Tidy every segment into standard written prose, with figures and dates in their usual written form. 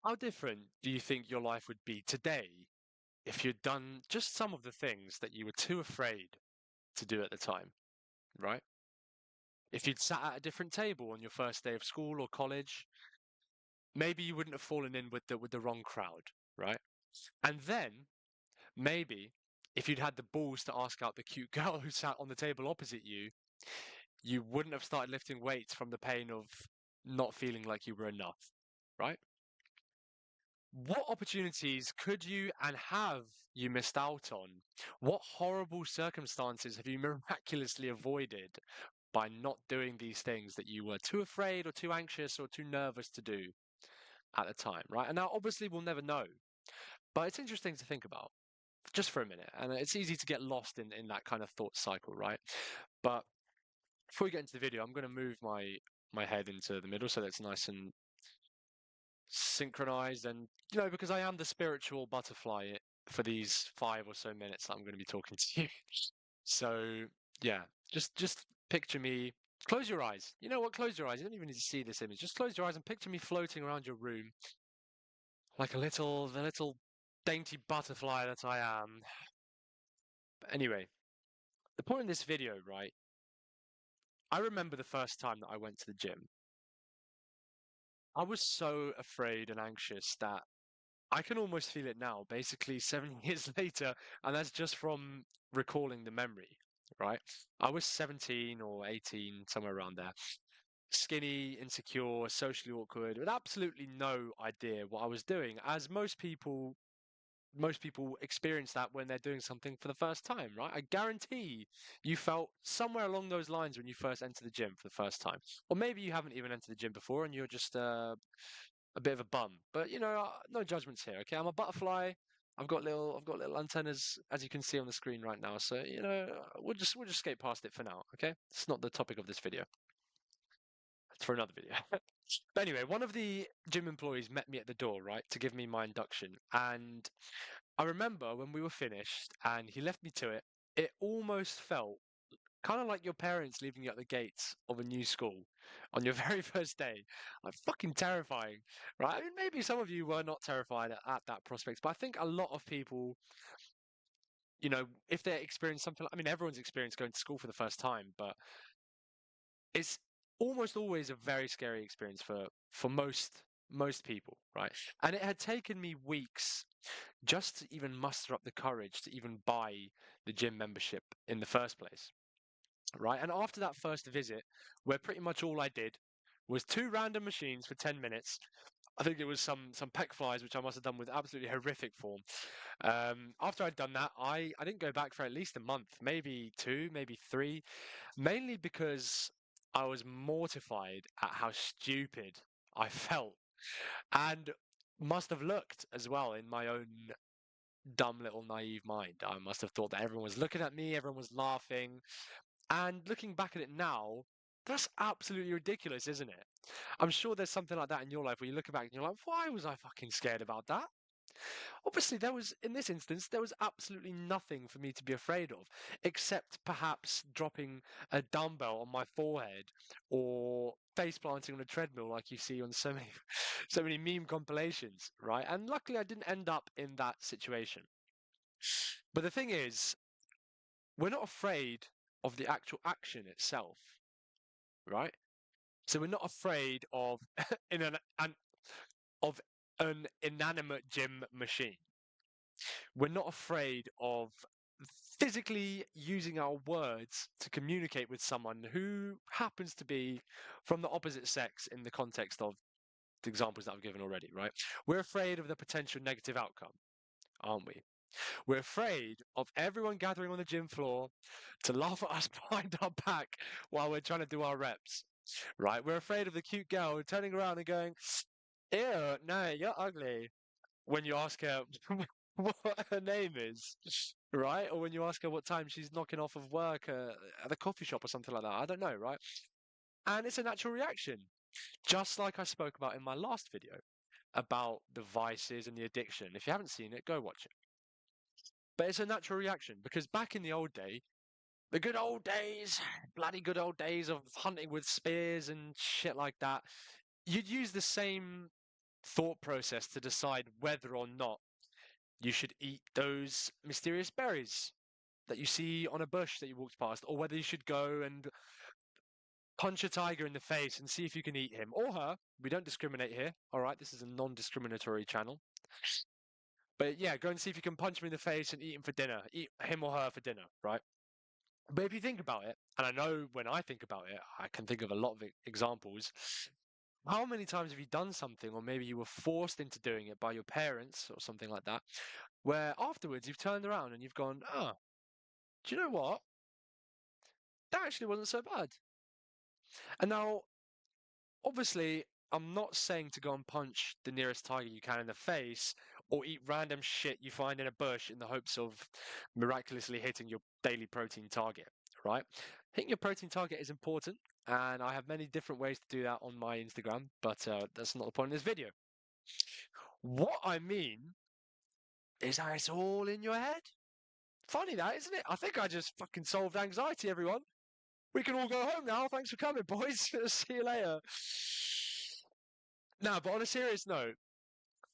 How different do you think your life would be today if you'd done just some of the things that you were too afraid to do at the time, right? If you'd sat at a different table on your first day of school or college, maybe you wouldn't have fallen in with the wrong crowd, right? And then maybe if you'd had the balls to ask out the cute girl who sat on the table opposite you, you wouldn't have started lifting weights from the pain of not feeling like you were enough, right? What opportunities could you and have you missed out on? What horrible circumstances have you miraculously avoided by not doing these things that you were too afraid or too anxious or too nervous to do at the time, right? And now, obviously, we'll never know, but it's interesting to think about just for a minute. And it's easy to get lost in that kind of thought cycle, right? But before we get into the video, I'm going to move my head into the middle so that it's nice and synchronized and because I am the spiritual butterfly for these 5 or so minutes that I'm going to be talking to you. So yeah, just picture me. Close your eyes. You know what? Close your eyes. You don't even need to see this image. Just close your eyes and picture me floating around your room like the little dainty butterfly that I am. But anyway, the point in this video, right? I remember the first time that I went to the gym. I was so afraid and anxious that I can almost feel it now, basically 7 years later, and that's just from recalling the memory, right? I was 17 or 18, somewhere around there. Skinny, insecure, socially awkward, with absolutely no idea what I was doing, as most people experience that when they're doing something for the first time, right? I guarantee you felt somewhere along those lines when you first entered the gym for the first time. Or maybe you haven't even entered the gym before and you're just a bit of a bum. But no judgments here. Okay, I'm a butterfly. I've got little antennas, as you can see on the screen right now. So we'll just skate past it for now. Okay, it's not the topic of this video. It's for another video. But anyway, one of the gym employees met me at the door, right, to give me my induction. And I remember when we were finished and he left me to it, it almost felt kind of like your parents leaving you at the gates of a new school on your very first day. Like fucking terrifying, right? I mean, maybe some of you were not terrified at that prospect, but I think a lot of people, if they experience something, I mean, everyone's experienced going to school for the first time, but it's almost always a very scary experience for most people, right? And it had taken me weeks just to even muster up the courage to even buy the gym membership in the first place, right? And after that first visit, where pretty much all I did was two random machines for 10 minutes. I think it was some pec flies, which I must have done with absolutely horrific form. After I'd done that, I didn't go back for at least a month, maybe two, maybe three, mainly because I was mortified at how stupid I felt and must have looked as well in my own dumb little naive mind. I must have thought that everyone was looking at me, everyone was laughing, and looking back at it now, that's absolutely ridiculous, isn't it? I'm sure there's something like that in your life where you look back and you're like, why was I fucking scared about that? Obviously, in this instance, there was absolutely nothing for me to be afraid of, except perhaps dropping a dumbbell on my forehead or face planting on a treadmill like you see on so many, so many meme compilations, right? And luckily, I didn't end up in that situation. But the thing is, we're not afraid of the actual action itself, right? So we're not afraid of in an of an inanimate gym machine. We're not afraid of physically using our words to communicate with someone who happens to be from the opposite sex in the context of the examples that I've given already, right? We're afraid of the potential negative outcome, aren't we? We're afraid of everyone gathering on the gym floor to laugh at us behind our back while we're trying to do our reps, right? We're afraid of the cute girl turning around and going, ew, no, you're ugly. When you ask her what her name is, right? Or when you ask her what time she's knocking off of work at the coffee shop or something like that. I don't know, right? And it's a natural reaction, just like I spoke about in my last video about the vices and the addiction. If you haven't seen it, go watch it. But it's a natural reaction because back in the old day, the good old days, bloody good old days of hunting with spears and shit like that, you'd use the same. thought process to decide whether or not you should eat those mysterious berries that you see on a bush that you walked past, or whether you should go and punch a tiger in the face and see if you can eat him or her. We don't discriminate here. All right, this is a non-discriminatory channel. But yeah, go and see if you can punch him in the face and eat him for dinner. Eat him or her for dinner, right? But if you think about it, and I know when I think about it, I can think of a lot of examples. How many times have you done something, or maybe you were forced into doing it by your parents or something like that, where afterwards you've turned around and you've gone, oh, do you know what? That actually wasn't so bad. And now, obviously, I'm not saying to go and punch the nearest tiger you can in the face or eat random shit you find in a bush in the hopes of miraculously hitting your daily protein target, right? Hitting your protein target is important, and I have many different ways to do that on my Instagram, but that's not the point of this video. What I mean is that it's all in your head. Funny that, isn't it? I think I just fucking solved anxiety, everyone. We can all go home now. Thanks for coming, boys. See you later. Now, but on a serious note,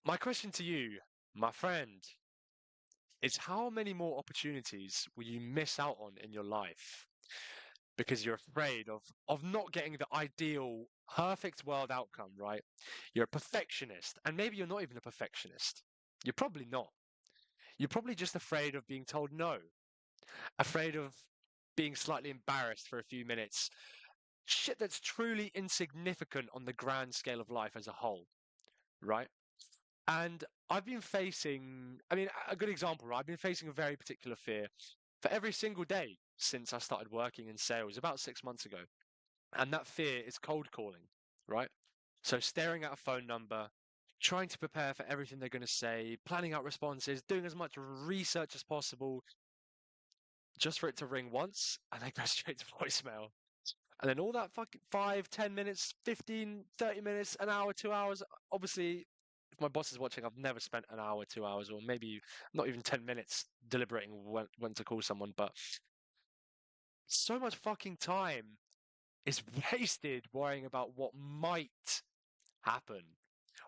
my question to you, my friend, is how many more opportunities will you miss out on in your life because you're afraid of not getting the ideal, perfect world outcome, right? You're a perfectionist, and maybe you're not even a perfectionist. You're probably not. You're probably just afraid of being told no, afraid of being slightly embarrassed for a few minutes. Shit that's truly insignificant on the grand scale of life as a whole, right? And I've been facing, I mean, a good example, right? I've been facing a very particular fear for every single day since I started working in sales about 6 months ago. And that fear is cold calling, right? So staring at a phone number, trying to prepare for everything they're going to say, planning out responses, doing as much research as possible, just for it to ring once and then go straight to voicemail. And then all that fucking 5, 10 minutes, 15, 30 minutes, an hour, 2 hours. Obviously, if my boss is watching, I've never spent an hour, 2 hours, or maybe not even 10 minutes deliberating when to call someone. But so much fucking time is wasted worrying about what might happen.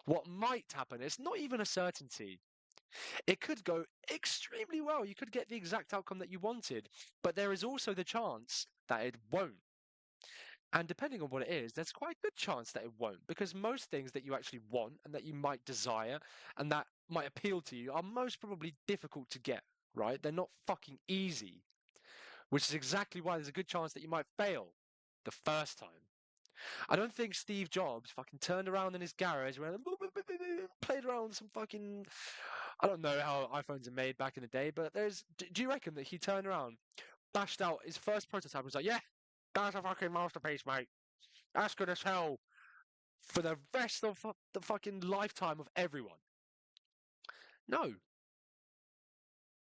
What might happen. It's not even a certainty. It could go extremely well. You could get the exact outcome that you wanted, but there is also the chance that it won't. And depending on what it is, there's quite a good chance that it won't, because most things that you actually want and that you might desire and that might appeal to you are most probably difficult to get, right? They're not fucking easy, which is exactly why there's a good chance that you might fail the first time. I don't think Steve Jobs fucking turned around in his garage and played around with some fucking. I don't know how iPhones are made back in the day, but do you reckon that he turned around, bashed out his first prototype, and was like, yeah, that's a fucking masterpiece, mate. That's gonna sell for the rest of the fucking lifetime of everyone. No.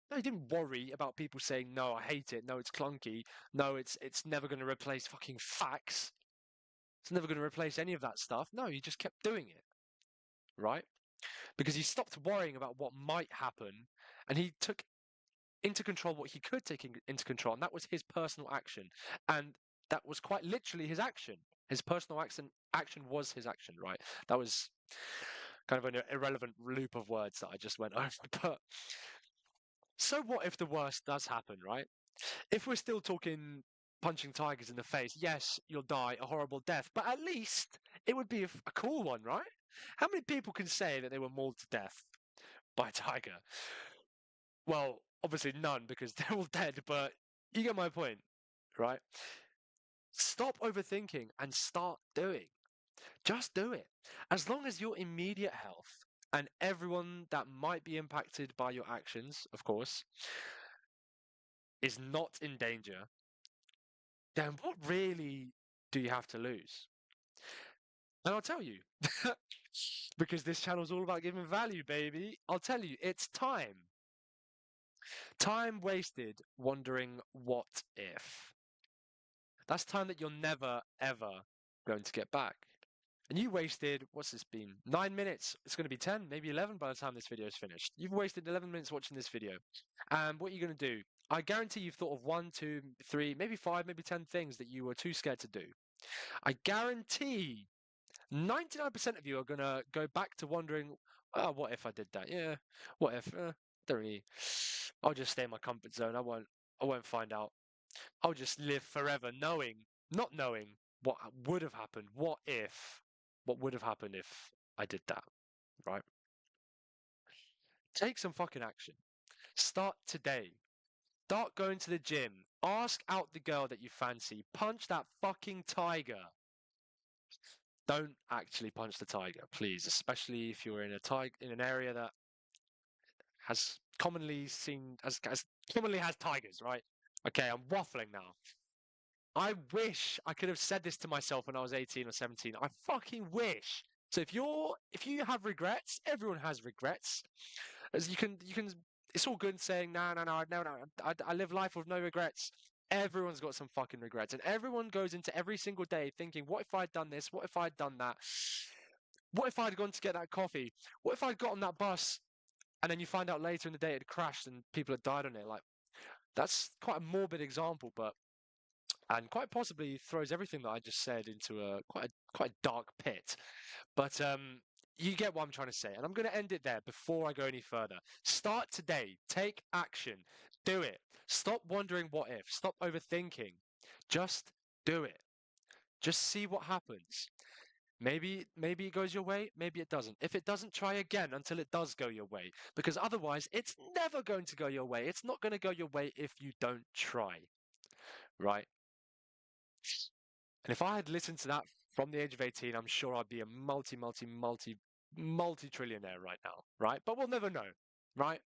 No, he didn't worry about people saying, no, I hate it. No, it's clunky. No, it's never going to replace fucking fax. It's never going to replace any of that stuff. No, he just kept doing it, right? Because he stopped worrying about what might happen and he took into control what he could take into control, and that was his personal action. And that was quite literally his action. His personal action was his action, right? That was kind of an irrelevant loop of words that I just went over. But so what if the worst does happen, right? If we're still talking punching tigers in the face, yes, you'll die a horrible death, but at least it would be a cool one, right? How many people can say that they were mauled to death by a tiger? Well, obviously none because they're all dead, but you get my point, right? Stop overthinking and start doing. Just do it. As long as your immediate health and everyone that might be impacted by your actions, of course, is not in danger, then what really do you have to lose? And I'll tell you, because this channel is all about giving value, baby. I'll tell you, it's time. Time wasted wondering what if. That's time that you're never, ever going to get back. And you wasted, what's this been? 9 minutes. It's going to be 10, maybe 11 by the time this video is finished. You've wasted 11 minutes watching this video. And what are you going to do? I guarantee you've thought of 1, 2, 3, maybe 5, maybe 10 things that you were too scared to do. I guarantee 99% of you are gonna go back to wondering, oh, what if I did that? Yeah, what if? Don't really. I'll just stay in my comfort zone. I won't find out. I'll just live forever knowing, not knowing what would have happened. What would have happened if I did that, right? Take some fucking action. Start today. Start going to the gym. Ask out the girl that you fancy. Punch that fucking tiger. Don't actually punch the tiger, please, especially if you're in a in an area that has commonly seen as commonly has tigers, right? Okay, I'm waffling now. I wish I could have said this to myself when I was 18 or 17. I fucking wish. So if you have regrets, everyone has regrets. As you can it's all good saying no, I live life with no regrets. Everyone's got some fucking regrets, and everyone goes into every single day thinking, what if I'd done this? What if I'd done that? What if I'd gone to get that coffee? What if I'd got on that bus and then you find out later in the day it had crashed and people had died on it? Like that's quite a morbid example, but and quite possibly throws everything that I just said into a quite a dark pit. But you get what I'm trying to say, and I'm going to end it there before I go any further. Start today. Take action. Do it. Stop wondering what if. Stop overthinking. Just do it. Just see what happens. Maybe it goes your way, maybe it doesn't. If it doesn't, try again until it does go your way, because otherwise it's never going to go your way. It's not going to go your way if you don't try, right? And if I had listened to that from the age of 18, I'm sure I'd be a multi-trillionaire right now, right? But we'll never know, right?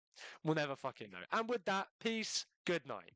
We'll never fucking know. And with that, peace, good night.